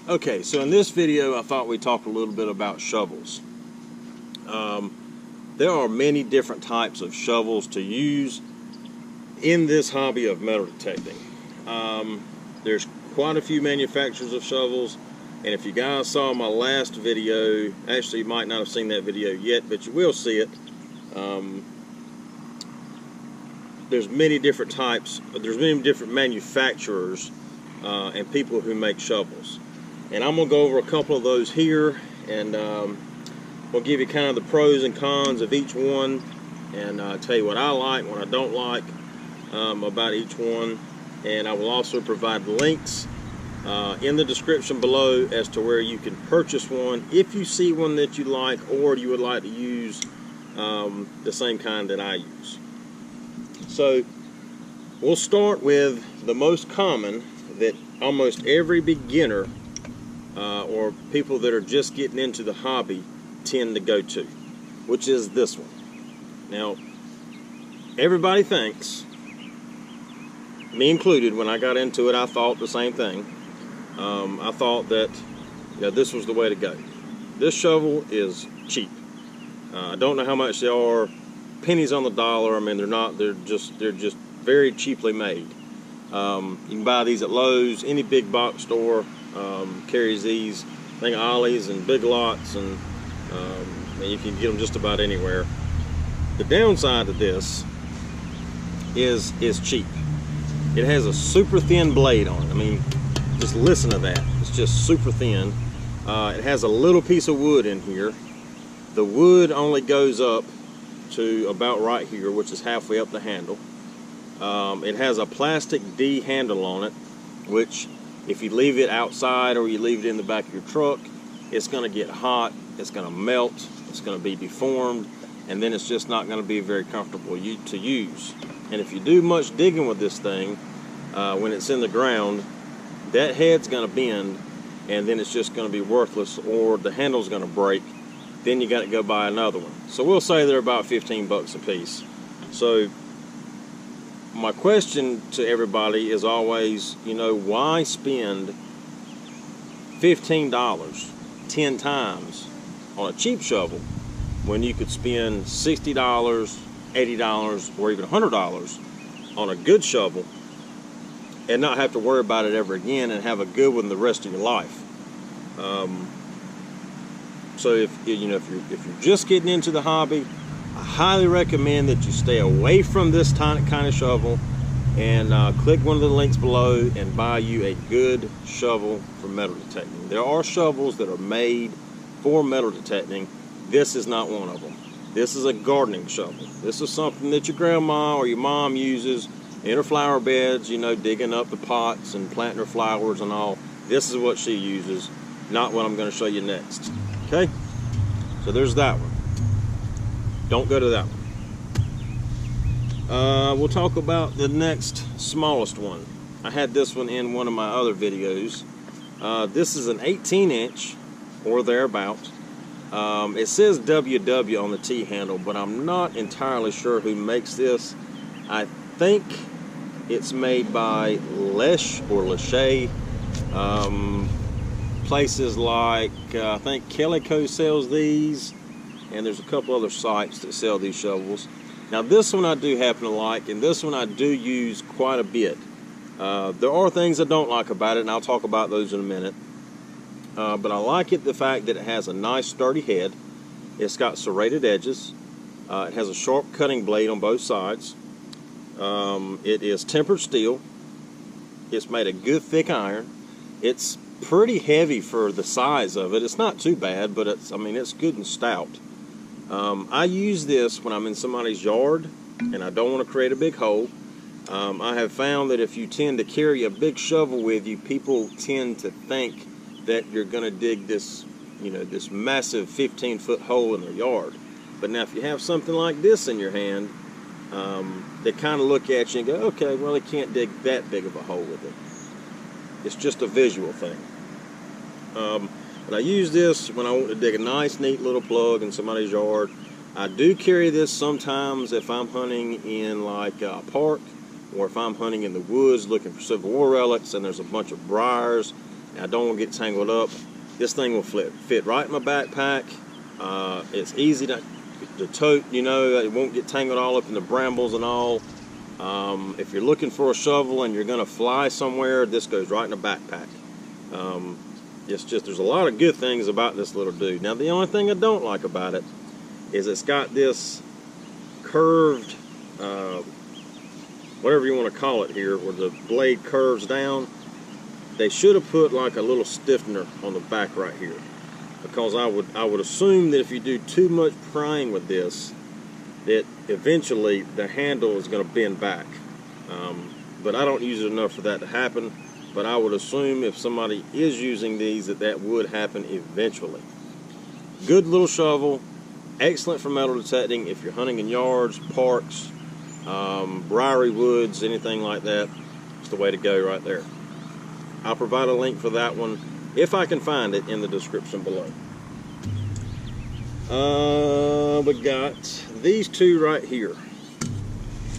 Okay, so in this video, I thought we'd talk a little bit about shovels. There are many different types of shovels to use in this hobby of metal detecting. There's quite a few manufacturers of shovels, and if you guys saw my last video, actually you might not have seen that video yet, but you will see it. There's many different types, there's many different manufacturers and people who make shovels. And I'm going to go over a couple of those here, and we'll give you kind of the pros and cons of each one, and tell you what I like, what I don't like about each one. And I will also provide links in the description below as to where you can purchase one if you see one that you like, or you would like to use the same kind that I use. So we'll start with the most common that almost every beginner or people that are just getting into the hobby tend to go to, which is this one. Now, everybody thinks, me included, when I got into it, I thought the same thing. I thought that this was the way to go. This shovel is cheap. I don't know how much they are, pennies on the dollar. I mean, they're just very cheaply made. You can buy these at Lowe's, any big box store carries these. I think Ollie's and Big Lots, and you can get them just about anywhere. The downside to this is cheap. It has a super thin blade on it. I mean, just listen to that. It's just super thin. It has a little piece of wood in here. The wood only goes up to about right here, which is halfway up the handle. It has a plastic D handle on it, which if you leave it outside or you leave it in the back of your truck, it's going to get hot, it's going to melt, it's going to be deformed, and then it's just not going to be very comfortable to use. And if you do much digging with this thing, when it's in the ground, that head's going to bend, and then it's just going to be worthless, or the handle's going to break. Then you got to go buy another one. So we'll say they're about 15 bucks a piece. So my question to everybody is always, why spend $15 10 times on a cheap shovel when you could spend $60, $80, or even $100 on a good shovel and not have to worry about it ever again and have a good one the rest of your life? So if you're just getting into the hobby, I highly recommend that you stay away from this kind of shovel and click one of the links below and buy you a good shovel for metal detecting. There are shovels that are made for metal detecting. This is not one of them. This is a gardening shovel. This is something that your grandma or your mom uses in her flower beds, digging up the pots and planting her flowers and all. This is what she uses, not what I'm going to show you next. Okay? So there's that one. Don't go to that one. We'll talk about the next smallest one. I had this one in one of my other videos. This is an 18-inch or thereabout. It says WW on the T handle, but I'm not entirely sure who makes this. I think it's made by Lesh or Lachey. Places like, I think Calico sells these, and there's a couple other sites that sell these shovels. Now this one I do happen to like, and this one I do use quite a bit. There are things I don't like about it, and I'll talk about those in a minute. But I like it, the fact that it has a nice sturdy head. It's got serrated edges. It has a sharp cutting blade on both sides. It is tempered steel. It's made of good thick iron. It's pretty heavy for the size of it. It's not too bad, but it's good and stout. I use this when I'm in somebody's yard and I don't want to create a big hole. I have found that if you tend to carry a big shovel with you, people tend to think that you're going to dig this, this massive 15-foot hole in their yard. But now if you have something like this in your hand, they kind of look at you and go, okay, well, they can't dig that big of a hole with it. It's just a visual thing. But I use this when I want to dig a nice, neat little plug in somebody's yard. I do carry this sometimes if I'm hunting in like a park, or if I'm hunting in the woods looking for Civil War relics and there's a bunch of briars. I don't want to get tangled up. This thing will fit right in my backpack. It's easy to tote, you know, it won't get tangled all up in the brambles and all. If you're looking for a shovel and you're going to fly somewhere, this goes right in the backpack. It's just, there's a lot of good things about this little dude. Now, the only thing I don't like about it is it's got this curved, whatever you want to call it here, where the blade curves down. They should have put like a little stiffener on the back right here, because I would assume that if you do too much prying with this, that eventually the handle is going to bend back. But I don't use it enough for that to happen. But I would assume if somebody is using these, that would happen eventually. Good little shovel, excellent for metal detecting if you're hunting in yards, parks, briary woods, anything like that. It's the way to go right there. I'll provide a link for that one, if I can find it, in the description below. We got these two right here.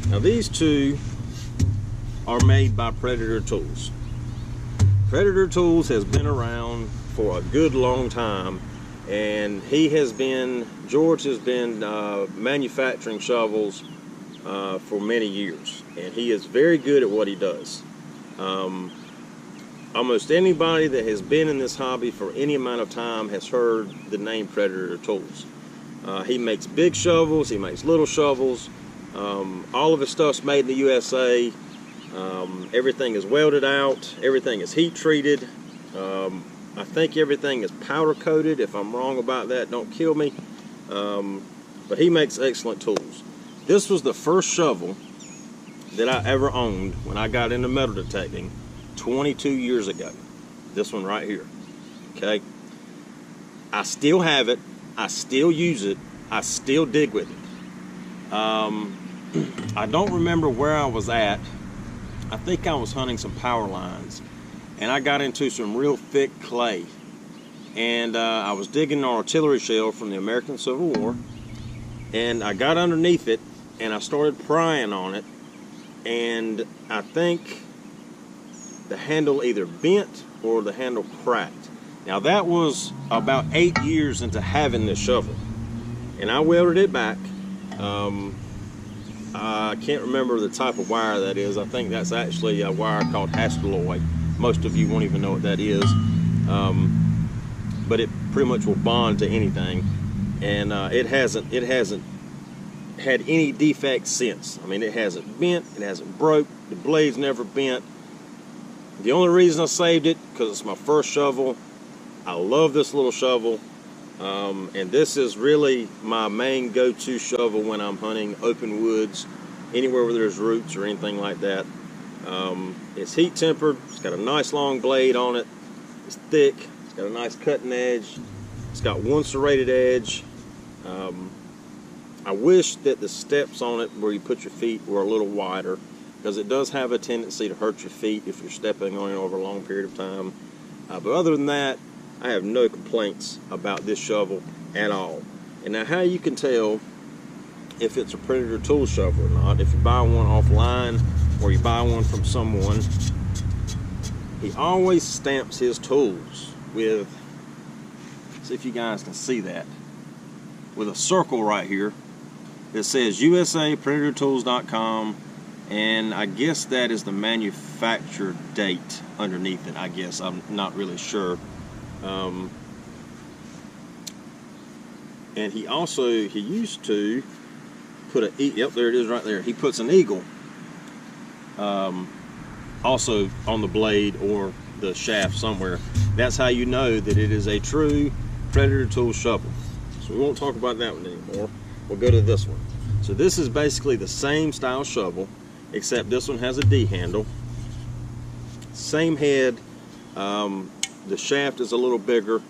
Now these two are made by Predator Tools. Predator Tools has been around for a good long time, and George has been manufacturing shovels for many years, and he is very good at what he does. Almost anybody that has been in this hobby for any amount of time has heard the name Predator Tools. He makes big shovels, he makes little shovels. All of his stuff's made in the USA. Everything is welded out, everything is heat treated. I think everything is powder coated. If I'm wrong about that, don't kill me. But he makes excellent tools. This was the first shovel that I ever owned when I got into metal detecting 22 years ago. This one right here. Okay. I still have it. I still use it. I still dig with it. I don't remember where I was at. I think I was hunting some power lines, and I got into some real thick clay, and I was digging an artillery shell from the American Civil War, and I got underneath it and I started prying on it, and I think the handle either bent or the handle cracked. Now that was about 8 years into having this shovel, and I welded it back. I can't remember the type of wire that is. I think that's actually a wire called Hastelloy. Most of you won't even know what that is. But it pretty much will bond to anything, and it hasn't had any defects since. I mean, it hasn't bent, it hasn't broke, the blade's never bent. The only reason I saved it, because it's my first shovel. I love this little shovel, and this is really my main go-to shovel when I'm hunting open woods, anywhere where there's roots or anything like that. It's heat tempered, it's got a nice long blade on it, it's thick, it's got a nice cutting edge, it's got one serrated edge. I wish that the steps on it where you put your feet were a little wider, because it does have a tendency to hurt your feet if you're stepping on it over a long period of time. But other than that, I have no complaints about this shovel at all. And now how you can tell if it's a Predator Tool shovel or not, if you buy one offline or you buy one from someone, he always stamps his tools with, see if you guys can see that, with a circle right here that says USA PredatorTools.com, and I guess that is the manufacturer date underneath it. I guess, I'm not really sure. And he used to put yep, there it is right there. He puts an eagle also on the blade or the shaft somewhere. That's how you know that it is a true Predator Tool shovel. So we won't talk about that one anymore. We'll go to this one. So this is basically the same style shovel, except this one has a D handle. Same head. The shaft is a little bigger.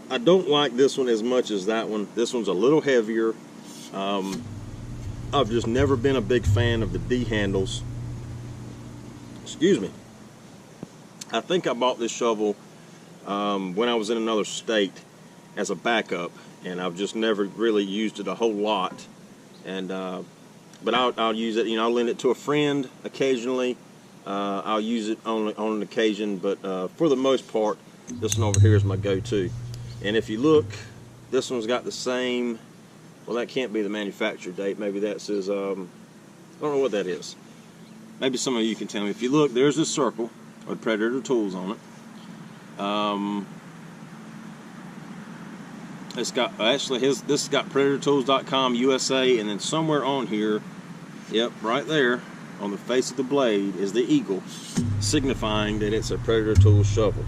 I don't like this one as much as that one. This one's a little heavier. I've just never been a big fan of the D handles. Excuse me. I think I bought this shovel when I was in another state as a backup, and I've just never really used it a whole lot. And but I'll use it, you know, I'll lend it to a friend occasionally. I'll use it on an occasion, but for the most part, this one over here is my go-to. And if you look, this one's got the same, well, that can't be the manufacturer date. Maybe that says, I don't know what that is. Maybe some of you can tell me. If you look, there's this circle with Predator Tools on it. It's got, actually, this has got PredatorTools.com USA, and then somewhere on here, yep, right there, on the face of the blade is the eagle, signifying that it's a Predator Tools shovel.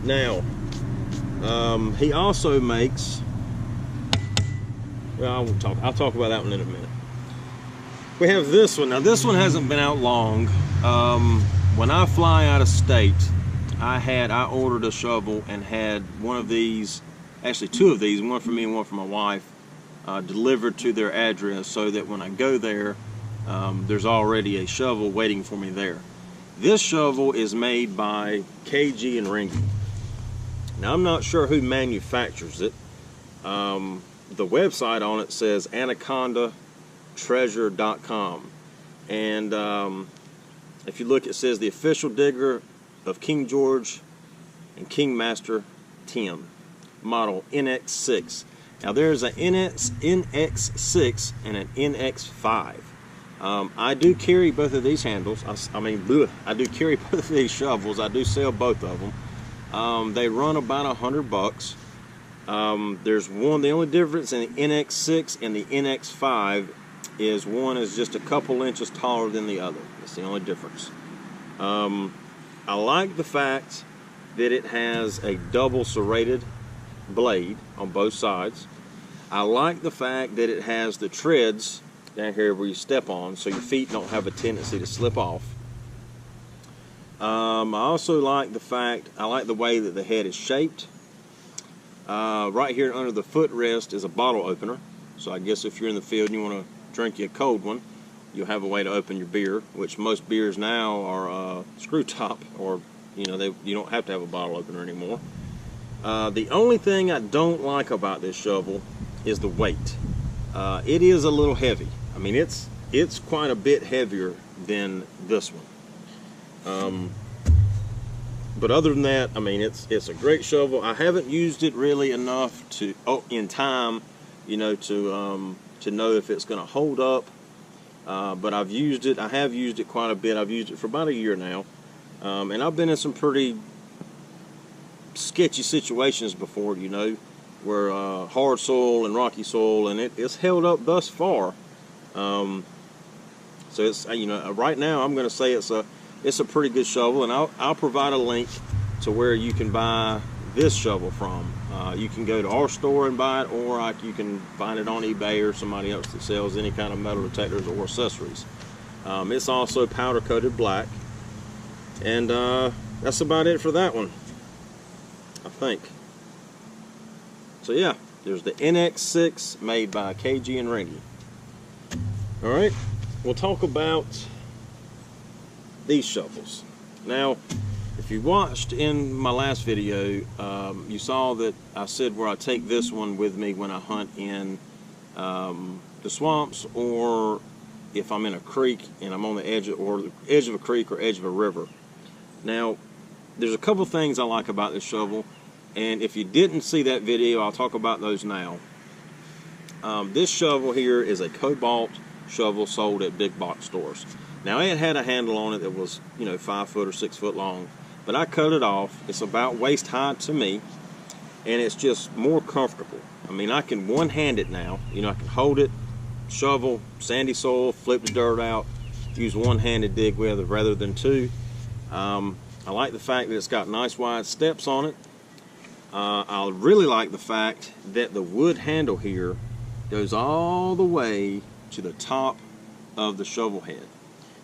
Now, he also makes, well, I'll talk about that one in a minute. We have this one. Now, this one hasn't been out long. When I fly out of state, I ordered a shovel and had one of these, actually two of these, one for me and one for my wife, delivered to their address, so that when I go there, there's already a shovel waiting for me there. This shovel is made by KG and Ringy. Now, I'm not sure who manufactures it. The website on it says AnacondaTreasure.com, and if you look, it says the official digger of King George and King Master Tim, model NX6. Now, there's an NX6 and an NX5. I do carry both of these handles. I do carry both of these shovels. I do sell both of them. They run about $100. There's one, the only difference in the NX6 and the NX5 is one is just a couple inches taller than the other. That's the only difference. I like the fact that it has a double serrated blade on both sides. I like the fact that it has the treads down here where you step on, so your feet don't have a tendency to slip off. I also like the fact, I like the way that the head is shaped. Right here under the footrest is a bottle opener, so I guess if you're in the field and you want to drink you a cold one, you'll have a way to open your beer, which most beers now are screw top, or you don't have to have a bottle opener anymore. The only thing I don't like about this shovel is the weight. It is a little heavy. I mean, it's quite a bit heavier than this one. But other than that, I mean, it's a great shovel. I haven't used it really enough to in time, to know if it's going to hold up. But I've used it. I have used it quite a bit. I've used it for about a year now, and I've been in some pretty sketchy situations before, where hard soil and rocky soil, and it's held up thus far. So it's right now I'm going to say it's a pretty good shovel, and I'll provide a link to where you can buy this shovel from. You can go to our store and buy it, or you can find it on eBay or somebody else that sells any kind of metal detectors or accessories. It's also powder coated black, and that's about it for that one, I think. So yeah, there's the NX6 made by KG and Ringy. All right, we'll talk about these shovels. Now, if you watched in my last video, you saw that I said where I take this one with me when I hunt in the swamps, or if I'm in a creek and I'm on the edge of a creek or edge of a river. Now, there's a couple things I like about this shovel, and if you didn't see that video, I'll talk about those now. This shovel here is a Cobalt shovel sold at big box stores. Now, it had a handle on it that was 5 foot or 6 foot long, but I cut it off. It's about waist high to me, and it's just more comfortable. I mean, I can one-hand it now. I can hold it, shovel, sandy soil, flip the dirt out, use one-handed dig with it rather than two. I like the fact that it's got nice wide steps on it. I really like the fact that the wood handle here goes all the way to the top of the shovel head.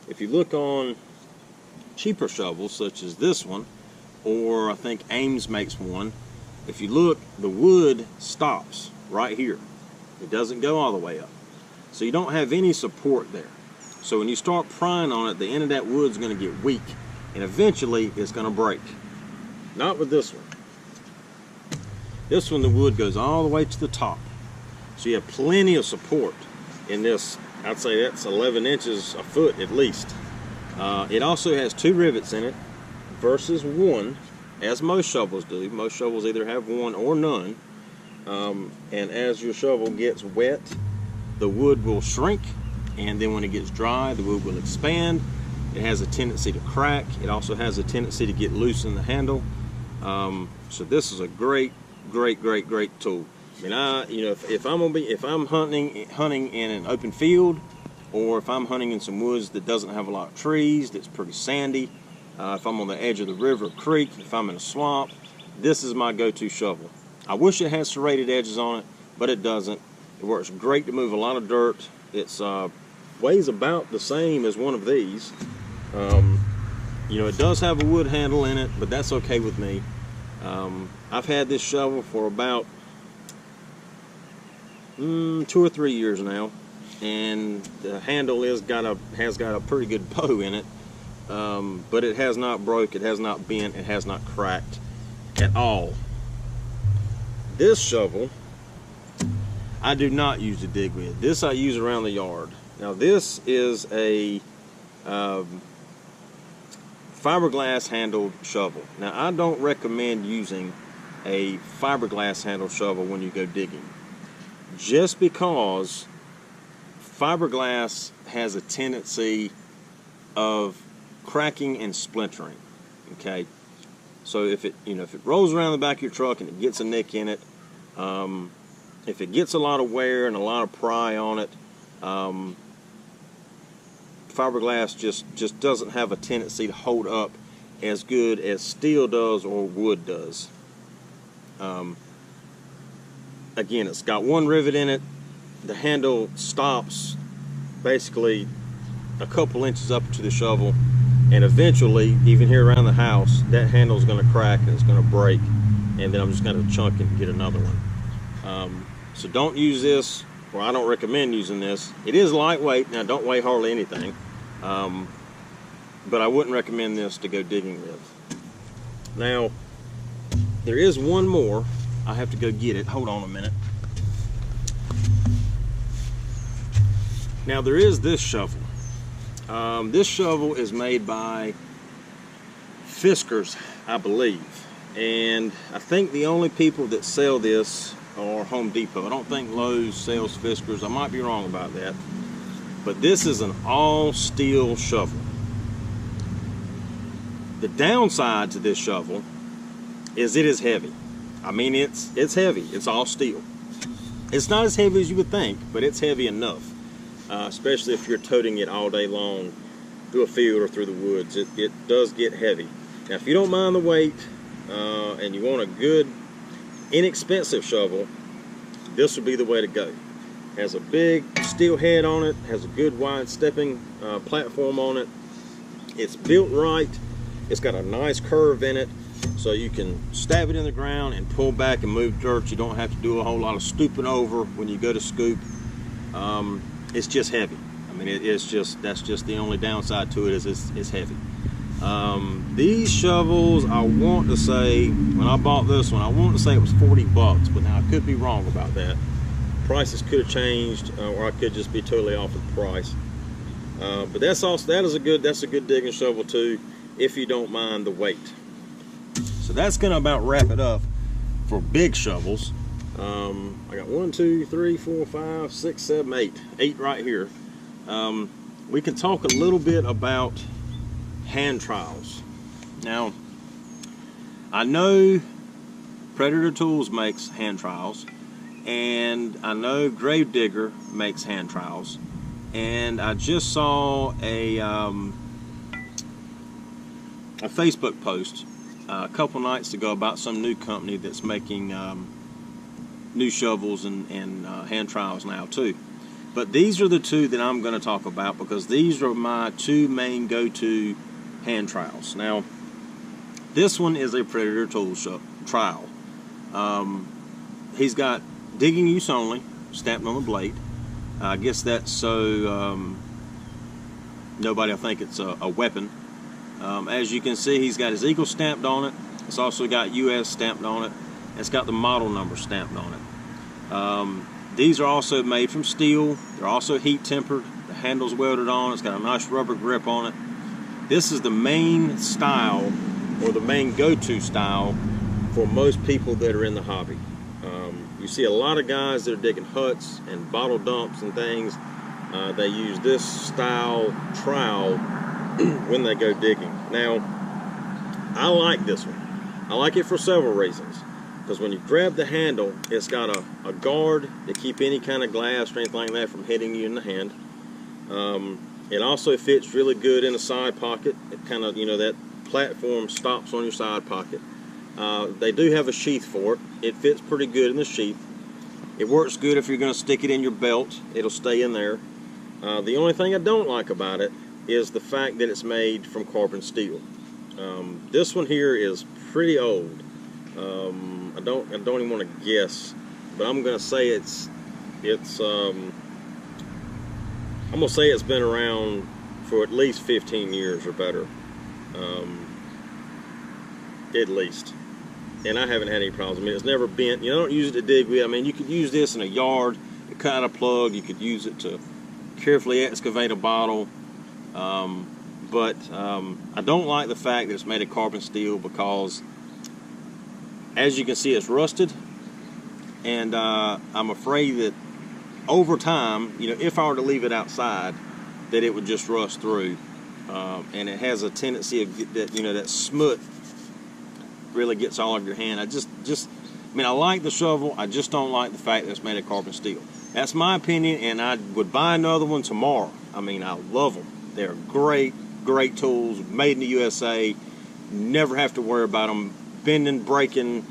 If you look on cheaper shovels such as this one, or I think Ames makes one, if you look, the wood stops right here. It doesn't go all the way up. So you don't have any support there. So when you start prying on it, the end of that wood's going to get weak, and eventually it's going to break. Not with this one. This one, the wood goes all the way to the top. So you have plenty of support in this. I'd say that's 11 inches a foot at least. It also has 2 rivets in it versus 1, as most shovels do. Most shovels either have 1 or none. And as your shovel gets wet, the wood will shrink, and then when it gets dry, the wood will expand. It has a tendency to crack. It also has a tendency to get loose in the handle. So this is a great tool. I mean, you know, if I'm hunting in an open field, or if I'm hunting in some woods that doesn't have a lot of trees, that's pretty sandy, if I'm on the edge of the river or creek, if I'm in a swamp, this is my go-to shovel. I wish it had serrated edges on it, but it doesn't. It works great to move a lot of dirt. It's weighs about the same as one of these. You know, it does have a wood handle in it, but that's okay with me. I've had this shovel for about 2 or 3 years now, and the handle has got a pretty good bow in it, but it has not broke, it has not bent, it has not cracked at all. This shovel I do not use to dig with. This I use around the yard. Now this is a fiberglass handled shovel. Now I don't recommend using a fiberglass handled shovel when you go digging, just because fiberglass has a tendency of cracking and splintering. Okay, so if it rolls around the back of your truck and it gets a nick in it, if it gets a lot of wear and a lot of pry on it, fiberglass just doesn't have a tendency to hold up as good as steel does or wood does. Again, it's got 1 rivet in it. The handle stops basically a couple inches up to the shovel, and eventually, even here around the house, that handle is going to crack and it's going to break, and then I'm just going to chunk it and get another one. So don't use this, or I don't recommend using this. It is lightweight. Now, don't weigh hardly anything, but I wouldn't recommend this to go digging with. Now, there is one more. I have to go get it. Hold on a minute. Now, there is this shovel. This shovel is made by Fiskars, I believe, and I think the only people that sell this are Home Depot. I don't think Lowe's sells Fiskars. I might be wrong about that, but this is an all steel shovel. The downside to this shovel is it is heavy. I mean, it's heavy. It's all steel. It's not as heavy as you would think, but it's heavy enough, especially if you're toting it all day long through a field or through the woods. It does get heavy. Now, if you don't mind the weight and you want a good, inexpensive shovel, this would be the way to go. It has a big steel head on it, has a good wide stepping platform on it. It's built right. It's got a nice curve in it, so you can stab it in the ground and pull back and move dirt. You don't have to do a whole lot of stooping over when you go to scoop. It's just heavy. I mean, that's just the only downside to it, is it's heavy. These shovels, I want to say, when I bought this one, I want to say it was 40 bucks, but now I could be wrong about that. Prices could have changed, or I could just be totally off of the price. But that's a good digging shovel too, if you don't mind the weight. So that's gonna about wrap it up for big shovels. I got 1, 2, 3, 4, 5, 6, 7, 8 right here. We can talk a little bit about hand trowels. Now, I know Predator Tools makes hand trowels, and I know Gravedigger makes hand trowels, and I just saw a Facebook post a couple nights ago about some new company that's making new shovels and hand trowels now too. But these are the two that I'm going to talk about, because these are my 2 main go-to hand trowels. Now, this one is a Predator Tools trowel. He's got digging use only stamped on the blade. I guess that's so nobody will think it's a weapon. As you can see, he's got his eagle stamped on it. It's also got US stamped on it. It's got the model number stamped on it. These are also made from steel. They're also heat tempered. The handle's welded on. It's got a nice rubber grip on it. This is the main style, or the main go-to style for most people that are in the hobby. You see a lot of guys that are digging huts and bottle dumps and things. They use this style trowel when they go digging. Now, I like this one. I like it for several reasons. Because when you grab the handle, it's got a guard to keep any kind of glass or anything like that from hitting you in the hand. It also fits really good in a side pocket. It kind of, you know, that platform stops on your side pocket. They do have a sheath for it. It fits pretty good in the sheath. It works good if you're going to stick it in your belt. It'll stay in there. The only thing I don't like about it is the fact that it's made from carbon steel. This one here is pretty old. I don't even want to guess, but I'm going to say I'm going to say it's been around for at least 15 years or better. At least. And I haven't had any problems. I mean, it's never bent. You don't use it to dig with. I mean, you could use this in a yard to cut out a plug. You could use it to carefully excavate a bottle. But I don't like the fact that it's made of carbon steel, because as you can see, it's rusted. And I'm afraid that over time, you know, if I were to leave it outside, that it would just rust through. And it has a tendency of that, you know, that smut really gets all over your hand. I mean, I like the shovel. I just don't like the fact that it's made of carbon steel. That's my opinion, and I would buy another one tomorrow. I mean, I love them. They're great, great tools, made in the USA. Never have to worry about them bending, breaking.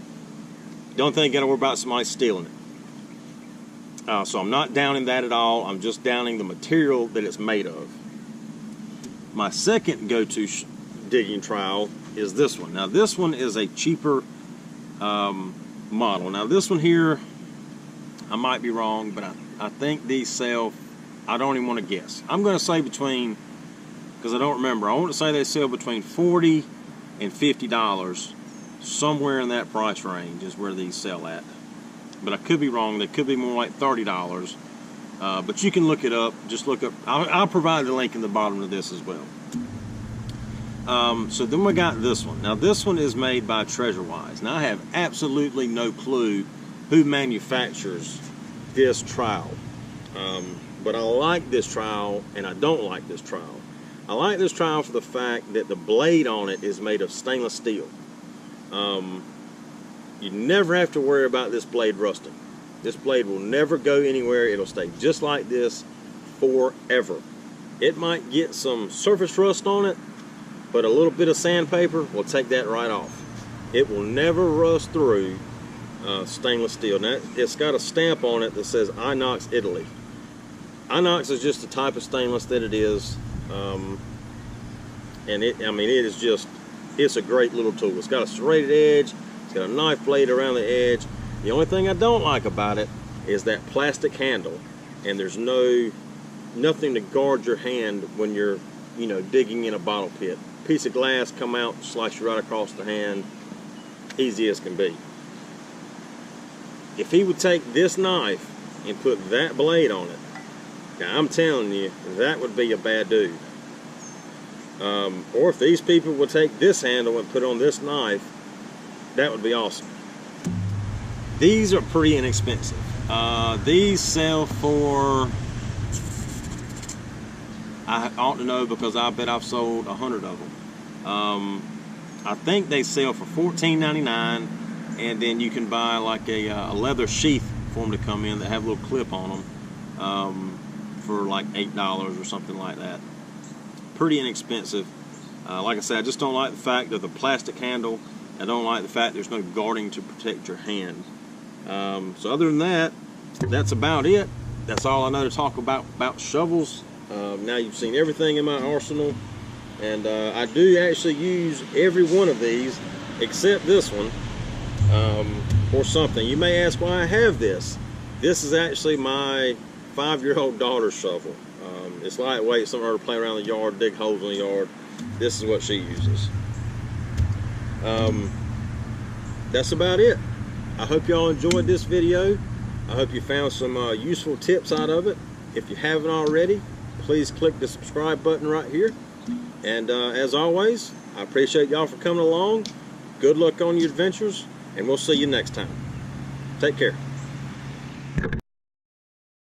Don't think you got to worry about somebody stealing it. So I'm not downing that at all. I'm just downing the material that it's made of. My second go-to digging trowel is this one. Now, this one is a cheaper model. Now, this one here, I might be wrong, but I think these sell, I don't even want to guess. I'm going to say between, because I don't remember, I want to say they sell between $40 and $50. Somewhere in that price range is where these sell at. But I could be wrong. They could be more like $30. But you can look it up. Just look up. I'll provide the link in the bottom of this as well. So then we got this one. Now, this one is made by TreasureWise. Now, I have absolutely no clue who manufactures this trowel. But I like this trowel, and I don't like this trowel. I like this trowel for the fact that the blade on it is made of stainless steel. You never have to worry about this blade rusting. This blade will never go anywhere. It'll stay just like this forever. It might get some surface rust on it, but a little bit of sandpaper will take that right off. It will never rust through stainless steel. Now, it's got a stamp on it that says Inox Italy. Inox is just the type of stainless that it is. And I mean, it is just, it's a great little tool. It's got a serrated edge. It's got a knife blade around the edge. The only thing I don't like about it is that plastic handle, and there's nothing to guard your hand when you're, you know, digging in a bottle pit. Piece of glass come out, slice you right across the hand, easy as can be. If he would take this knife and put that blade on it, now I'm telling you, that would be a bad dude. Or if these people would take this handle and put on this knife, that would be awesome. These are pretty inexpensive. These sell for, I ought to know because I bet I've sold 100 of them. I think they sell for $14.99, and then you can buy like a leather sheath for them to come in that have a little clip on them for like $8 or something like that. Pretty inexpensive. Like I said, I just don't like the fact of the plastic handle. I don't like the fact there's no guarding to protect your hand. So other than that, that's about it. That's all I know to talk about shovels. Now you've seen everything in my arsenal, and I do actually use every one of these except this one for something. You may ask why I have this. This is actually my 5-year-old daughter's shovel. It's lightweight, something for her to play around the yard, dig holes in the yard. This is what she uses. That's about it. I hope y'all enjoyed this video. I hope you found some useful tips out of it. If you haven't already, please click the subscribe button right here. And as always, I appreciate y'all for coming along. Good luck on your adventures, and we'll see you next time. Take care.